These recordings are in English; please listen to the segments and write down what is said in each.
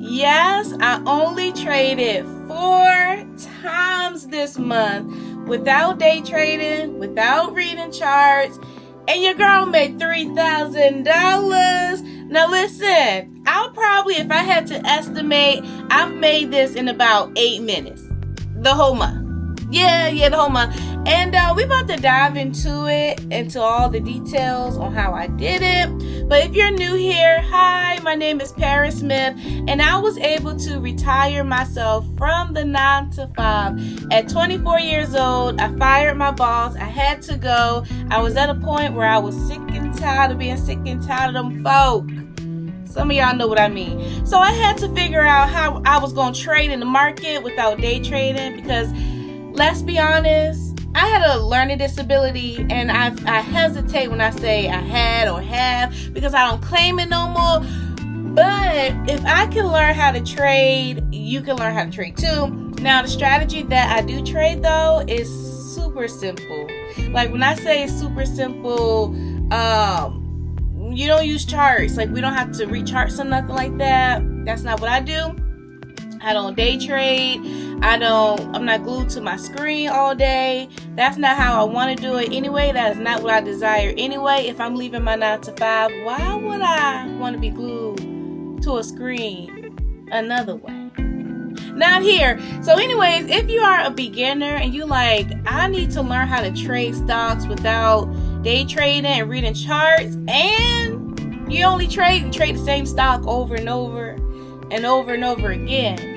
Yes, I only traded 4 times this month without day trading, without reading charts, and your girl made $3,000. Now listen, I'll probably, if I had to estimate, I've made this in about 8 minutes. The whole month. Yeah, the whole month. And we're about to dive into all the details on how I did it. But if you're new here, hi, my name is Paris Smith, and I was able to retire myself from the 9 to 5 at 24 years old. I fired my boss. I had to go. I was at a point where I was sick and tired of being sick and tired of them folk. Some of y'all know what I mean. So I had to figure out how I was going to trade in the market without day trading, because let's be honest, I had a learning disability, and I hesitate when I say I had or have, because I don't claim it no more. But if I can learn how to trade, you can learn how to trade too. Now, the strategy that I do trade though is super simple. Like when I say super simple, you don't use charts. Like we don't have to read charts or nothing like that. That's not what I do. I don't day trade. I'm not glued to my screen all day. That's not how I want to do it anyway. That is not what I desire anyway. If I'm leaving my 9 to 5, why would I want to be glued to a screen another way? Not here. So anyways, if you are a beginner and you like, I need to learn how to trade stocks without day trading and reading charts, and you only trade the same stock over and over and over and over again,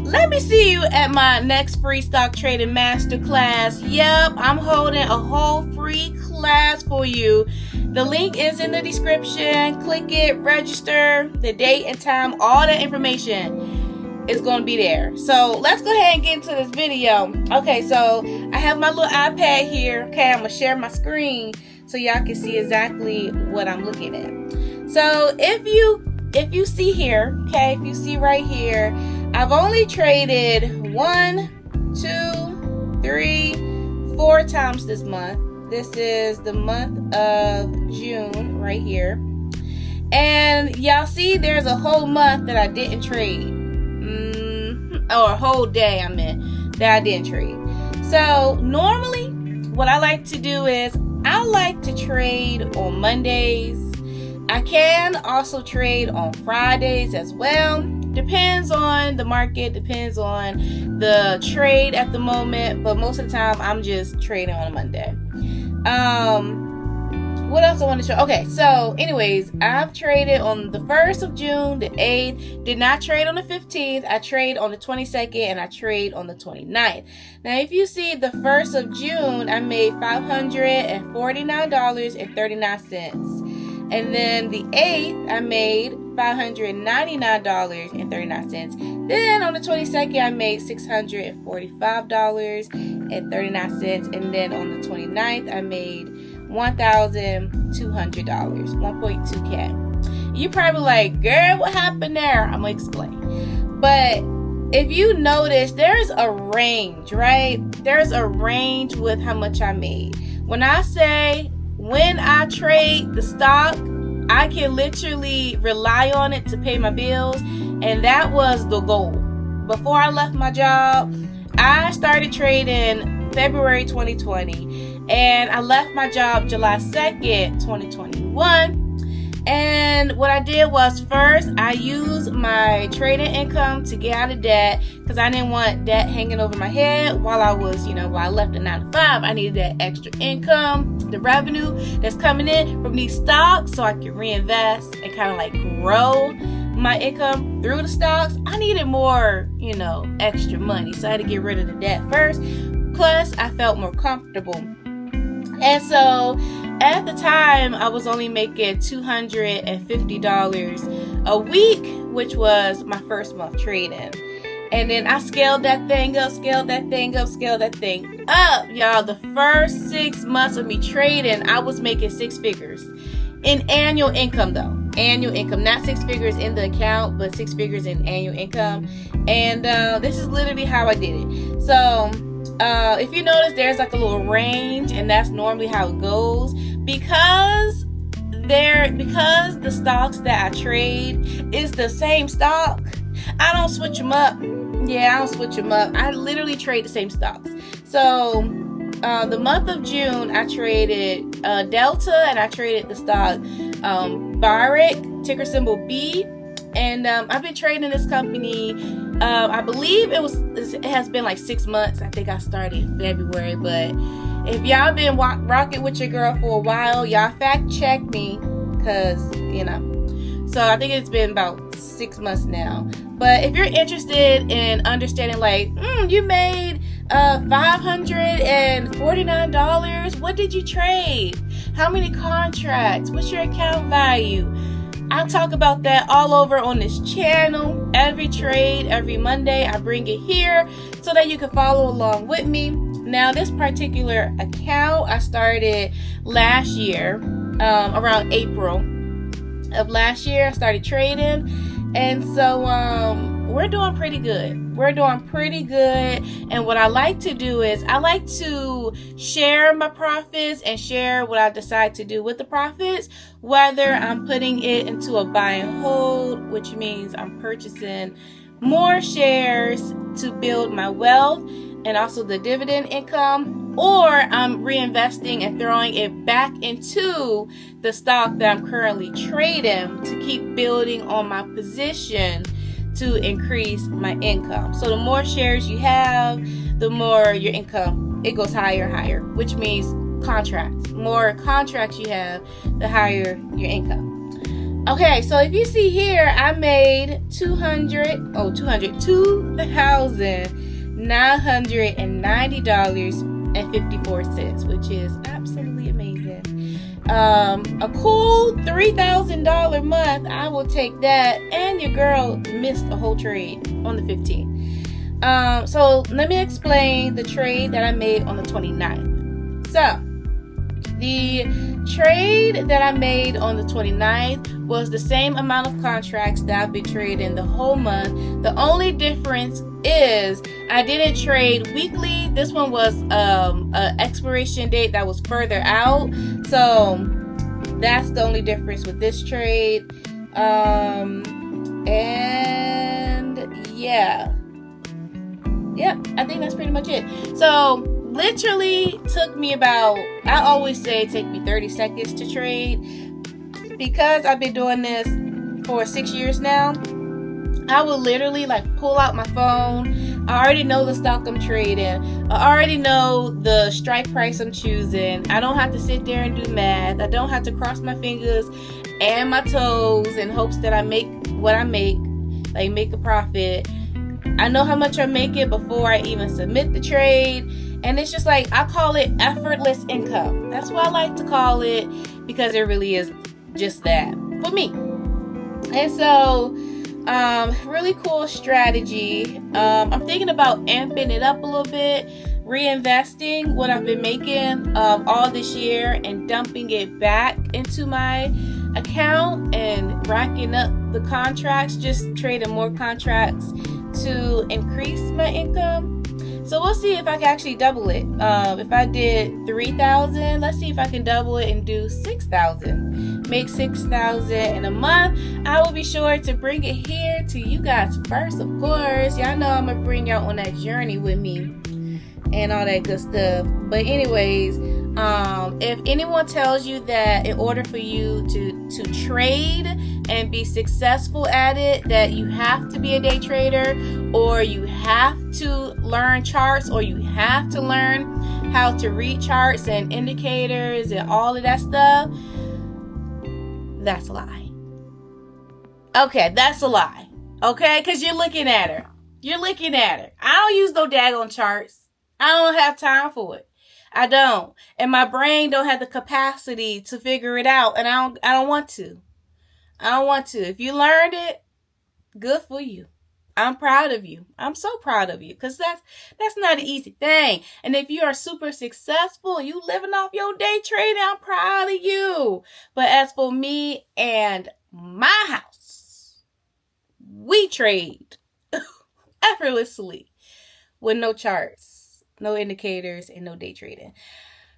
let me see you at my next free stock trading masterclass. Yep, I'm holding a whole free class for you. The link is in the description. Click it, register, the date and time, all that information is going to be there. So let's go ahead and get into this video. Okay, so I have my little iPad here. Okay, I'm going to share my screen so y'all can see exactly what I'm looking at. So if you see here, okay, if you see right here, I've only traded 1, 2, 3, 4 times this month. This is the month of June right here. And y'all see there's a whole month that I didn't trade. Or a whole day, I meant, that I didn't trade. So normally what I like to do is I like to trade on Mondays. I can also trade on Fridays as well. Depends on the market, depends on the trade at the moment, but most of the time I'm just trading on a Monday. What else I want to show? Okay, so anyways, I've traded on the 1st of June, the 8th, did not trade on the 15th, I trade on the 22nd, and I trade on the 29th. Now, if you see the 1st of June, I made $549.39. And then the 8th, I made $599.39. Then on the 22nd, I made $645.39. And then on the 29th, I made $1,200, 1.2K. You probably like, girl, what happened there? I'm going to explain. But if you notice, there's a range, right? There's a range with how much I made. When I trade the stock, I can literally rely on it to pay my bills, and that was the goal. Before I left my job, I started trading February 2020, and I left my job July 2nd, 2021. And what I did was, first, I used my trading income to get out of debt, because I didn't want debt hanging over my head while I was, while I left the 9 to 5. I needed that extra income, the revenue that's coming in from these stocks, so I could reinvest and kind of like grow my income through the stocks. I needed more, extra money, so I had to get rid of the debt first. Plus, I felt more comfortable. And so at the time, I was only making $250 a week, which was my first month trading. And then I scaled that thing up, Y'all, the first 6 months of me trading, I was making 6 figures in annual income though. Annual income, not 6 figures in the account, but 6 figures in annual income. And this is literally how I did it. So if you notice, there's like a little range, and that's normally how it goes, because because the stocks that I trade is the same stock, I don't switch them up. Yeah, I don't switch them up. I literally trade the same stocks. So the month of June, I traded Delta, and I traded the stock Barrick, ticker symbol B. And I've been trading this company. I believe it has been like 6 months. I think I started in February. But if y'all been rocking with your girl for a while, y'all fact check me, because so I think it's been about 6 months now. But if you're interested in understanding, like, you made $549. What did you trade? How many contracts? What's your account value? I talk about that all over on this channel. Every trade, every Monday, I bring it here so that you can follow along with me. Now, this particular account I started last year, around April of last year. I started trading, and so we're doing pretty good. And what I like to do is I like to share my profits and share what I decide to do with the profits, whether I'm putting it into a buy and hold, which means I'm purchasing more shares to build my wealth and also the dividend income, or I'm reinvesting and throwing it back into the stock that I'm currently trading to keep building on my position to increase my income. So the more shares you have, the more your income, it goes higher and higher, which means contracts. More contracts you have, the higher your income. Okay, so if you see here, I made $2,990.54, which is absolutely amazing. A cool $3,000 month. I will take that. And your girl missed a whole trade on the 15th. So let me explain the trade that I made on the 29th. So the trade that I made on the 29th was the same amount of contracts that I've been trading the whole month. The only difference is I didn't trade weekly. This one was an expiration date that was further out. So that's the only difference with this trade. And yeah. Yep, I think that's pretty much it. So literally took me about, I always say take me 30 seconds to trade. Because I've been doing this for 6 years now, I will literally pull out my phone. I already know the stock I'm trading. I already know the strike price I'm choosing. I don't have to sit there and do math. I don't have to cross my fingers and my toes in hopes that I make what I make, make a profit. I know how much I'm making before I even submit the trade. And it's just I call it effortless income. That's what I like to call it, because it really is just that for me. And so really cool strategy. I'm thinking about amping it up a little bit, reinvesting what I've been making all this year and dumping it back into my account and racking up the contracts, just trading more contracts to increase my income. So we'll see if I can actually double it. If I did 3,000, let's see if I can double it and do 6,000. Make 6,000 in a month. I will be sure to bring it here to you guys first, of course. Y'all know I'm gonna bring y'all on that journey with me and all that good stuff. But anyways, if anyone tells you that in order for you to trade and be successful at it, that you have to be a day trader, or you have to learn charts, or you have to learn how to read charts and indicators and all of that stuff, that's a lie. Okay, that's a lie. Okay, because you're looking at her. I don't use no daggone charts. I don't have time for it. I don't. And my brain don't have the capacity to figure it out. And I don't want to. If you learned it, good for you. I'm proud of you. I'm so proud of you, because that's not an easy thing. And if you are super successful, you living off your day trading, I'm proud of you. But as for me and my house, we trade effortlessly with no charts, no indicators, and no day trading.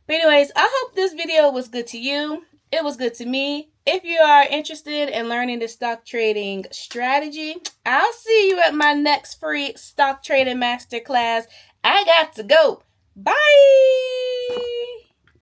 But anyways, I hope this video was good to you. It was good to me. If you are interested in learning the stock trading strategy, I'll see you at my next free stock trading masterclass. I got to go. Bye.